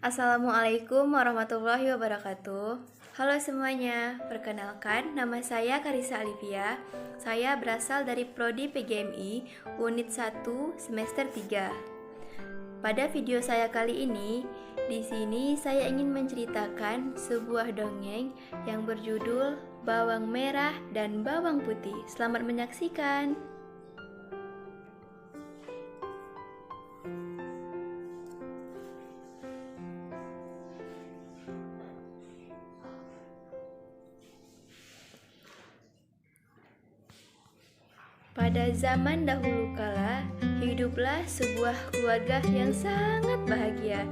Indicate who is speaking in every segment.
Speaker 1: Assalamualaikum warahmatullahi wabarakatuh. Halo semuanya, perkenalkan nama saya Karissa Alivia. Saya berasal dari Prodi PGMI Unit 1 semester 3. Pada video saya kali ini, di sini saya ingin menceritakan sebuah dongeng yang berjudul Bawang Merah dan Bawang Putih. Selamat menyaksikan. Pada zaman dahulu kala, hiduplah sebuah keluarga yang sangat bahagia,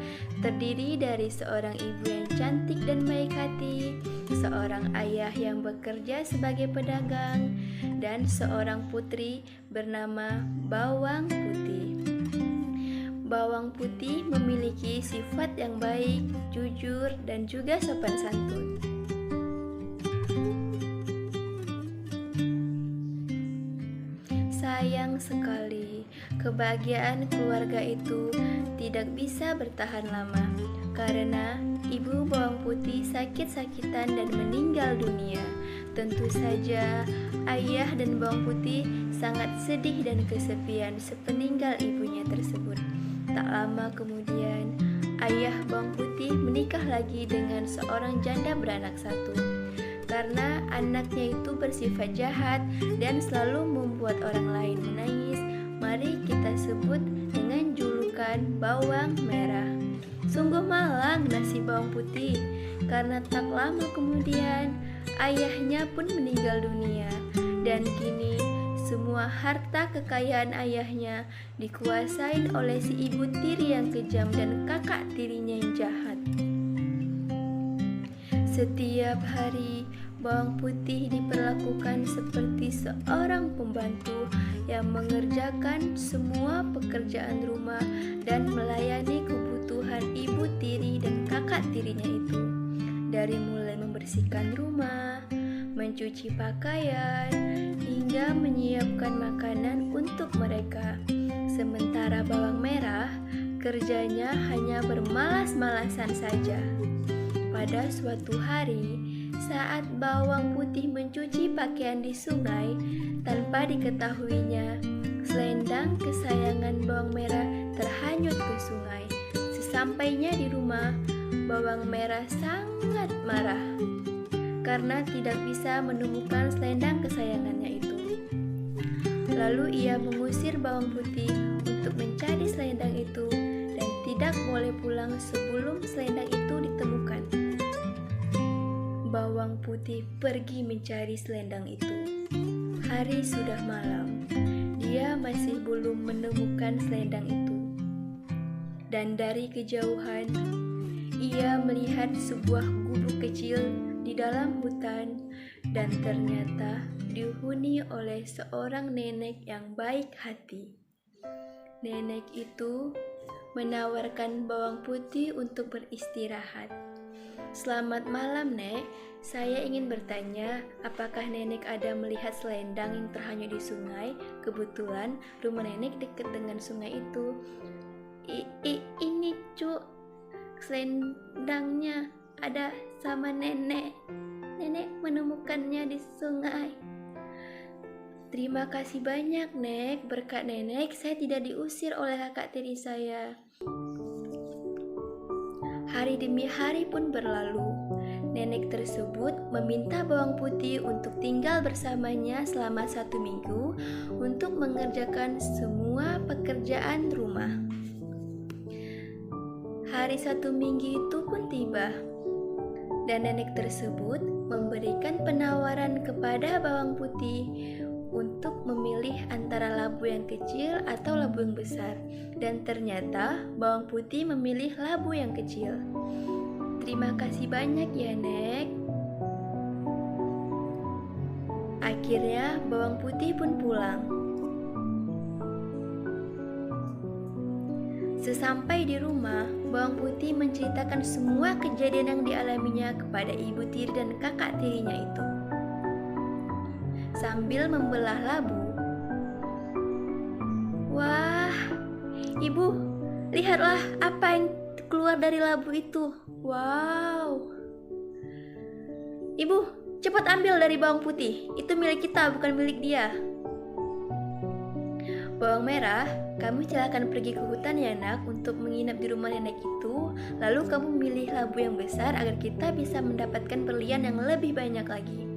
Speaker 1: terdiri dari seorang ibu yang cantik dan baik hati, seorang ayah yang bekerja sebagai pedagang, dan seorang putri bernama Bawang Putih. Bawang Putih memiliki sifat yang baik, jujur, dan juga sopan santun. Sayang sekali, kebahagiaan keluarga itu tidak bisa bertahan lama karena ibu Bawang Putih sakit-sakitan dan meninggal dunia. Tentu saja ayah dan Bawang Putih sangat sedih dan kesepian sepeninggal ibunya tersebut. Tak lama kemudian, ayah Bawang Putih menikah lagi dengan seorang janda beranak satu. Karena anaknya itu bersifat jahat dan selalu membuat orang lain menangis, mari kita sebut dengan julukan Bawang Merah. Sungguh malang nasib Bawang Putih, karena tak lama kemudian ayahnya pun meninggal dunia, dan kini semua harta kekayaan ayahnya dikuasai oleh si ibu tiri yang kejam dan kakak tirinya yang jahat. Setiap hari, Bawang Putih diperlakukan seperti seorang pembantu yang mengerjakan semua pekerjaan rumah dan melayani kebutuhan ibu tiri dan kakak tirinya itu. Dari mulai membersihkan rumah, mencuci pakaian, hingga menyiapkan makanan untuk mereka. Sementara Bawang Merah, kerjanya hanya bermalas-malasan saja. Pada suatu hari, saat Bawang Putih mencuci pakaian di sungai, tanpa diketahuinya, selendang kesayangan Bawang Merah terhanyut ke sungai. Sesampainya di rumah, Bawang Merah sangat marah karena tidak bisa menemukan selendang kesayangannya itu. Lalu ia mengusir Bawang Putih untuk mencari selendang itu dan tidak boleh pulang sebelum selendang itu ditemukan. Bawang Putih pergi mencari selendang itu. Hari sudah malam, dia masih belum menemukan selendang itu. Dan dari kejauhan, ia melihat sebuah gubuk kecil di dalam hutan, dan ternyata dihuni oleh seorang nenek yang baik hati. Nenek itu menawarkan Bawang Putih untuk beristirahat. Selamat malam, Nek. Saya ingin bertanya, apakah Nenek ada melihat selendang yang terhanyut di sungai? Kebetulan rumah Nenek dekat dengan sungai itu. Ini, Cuk. Selendangnya ada sama Nenek. Nenek menemukannya di sungai. Terima kasih banyak, Nek. Berkat Nenek, saya tidak diusir oleh kakak tiri saya. Hari demi hari pun berlalu. Nenek tersebut meminta Bawang Putih untuk tinggal bersamanya selama 1 minggu untuk mengerjakan semua pekerjaan rumah. Hari 1 minggu itu pun tiba, dan nenek tersebut memberikan penawaran kepada Bawang Putih untuk memilih antara labu yang kecil atau labu yang besar. Dan ternyata Bawang Putih memilih labu yang kecil. Terima kasih banyak ya, Nek. Akhirnya Bawang Putih pun pulang. Sesampai di rumah, Bawang Putih menceritakan semua kejadian yang dialaminya kepada ibu tiri dan kakak tirinya itu. Sambil membelah labu. Wah, Ibu, lihatlah apa yang keluar dari labu itu. Wow. Ibu, cepat ambil dari bawang putih. Itu milik kita, bukan milik dia. Bawang merah, kamu silakan pergi ke hutan ya nak untuk menginap di rumah nenek itu. Lalu kamu milih labu yang besar agar kita bisa mendapatkan berlian yang lebih banyak lagi.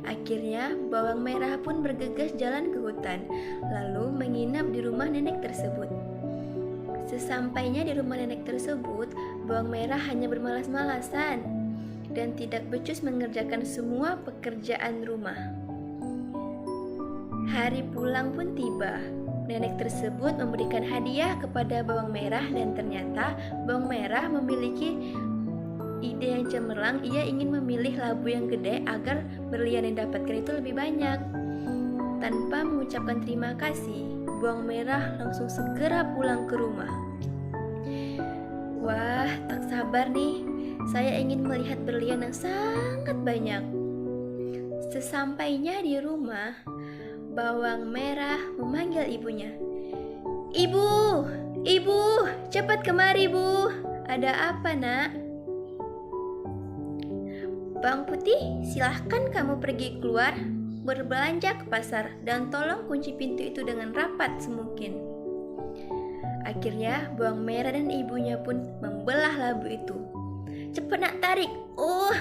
Speaker 1: Akhirnya, bawang merah pun bergegas jalan ke hutan, lalu menginap di rumah nenek tersebut. Sesampainya di rumah nenek tersebut, bawang merah hanya bermalas-malasan dan tidak becus mengerjakan semua pekerjaan rumah. Hari pulang pun tiba. Nenek tersebut memberikan hadiah kepada bawang merah dan ternyata bawang merah memiliki ide yang cemerlang. Ia ingin memilih labu yang gede agar berlian yang didapatkan itu lebih banyak. Tanpa mengucapkan terima kasih, bawang merah langsung segera pulang ke rumah. Wah, tak sabar nih. Saya ingin melihat berlian yang sangat banyak. Sesampainya di rumah, bawang merah memanggil ibunya. Ibu, ibu, cepat kemari bu. Ada apa nak? Bawang putih, silahkan kamu pergi keluar, berbelanja ke pasar, dan tolong kunci pintu itu dengan rapat semungkin. Akhirnya, bawang merah dan ibunya pun membelah labu itu. Cepat nak tarik. Oh.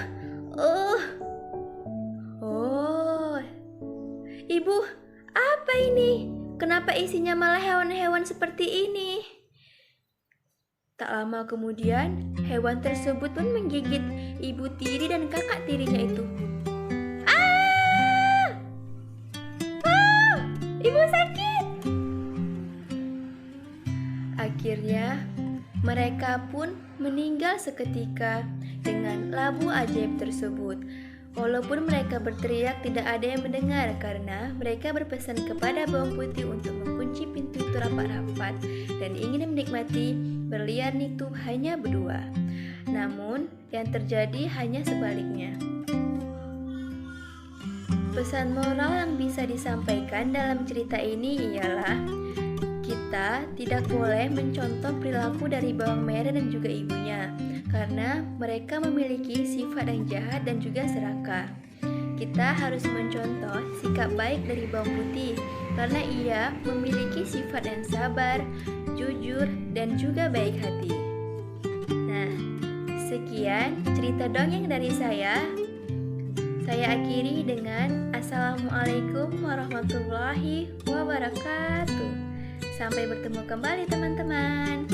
Speaker 1: Ibu, apa ini? Kenapa isinya malah hewan-hewan seperti ini? Tak lama kemudian, hewan tersebut pun menggigit ibu tiri dan kakak tirinya itu. Ibu sakit! Akhirnya, mereka pun meninggal seketika dengan labu ajaib tersebut. Walaupun mereka berteriak, tidak ada yang mendengar karena mereka berpesan kepada bawang putih untuk mengunci pintu itu rapat-rapat dan ingin menikmati berlian itu hanya berdua. Namun, yang terjadi hanya sebaliknya. Pesan moral yang bisa disampaikan dalam cerita ini ialah kita tidak boleh mencontoh perilaku dari bawang merah dan juga ibunya karena mereka memiliki sifat yang jahat dan juga serakah. Kita harus mencontoh sikap baik dari bawang putih karena ia memiliki sifat yang sabar, jujur, dan juga baik hati. Nah, sekian cerita dongeng dari saya. Saya akhiri dengan Assalamualaikum warahmatullahi wabarakatuh. Sampai bertemu kembali teman-teman.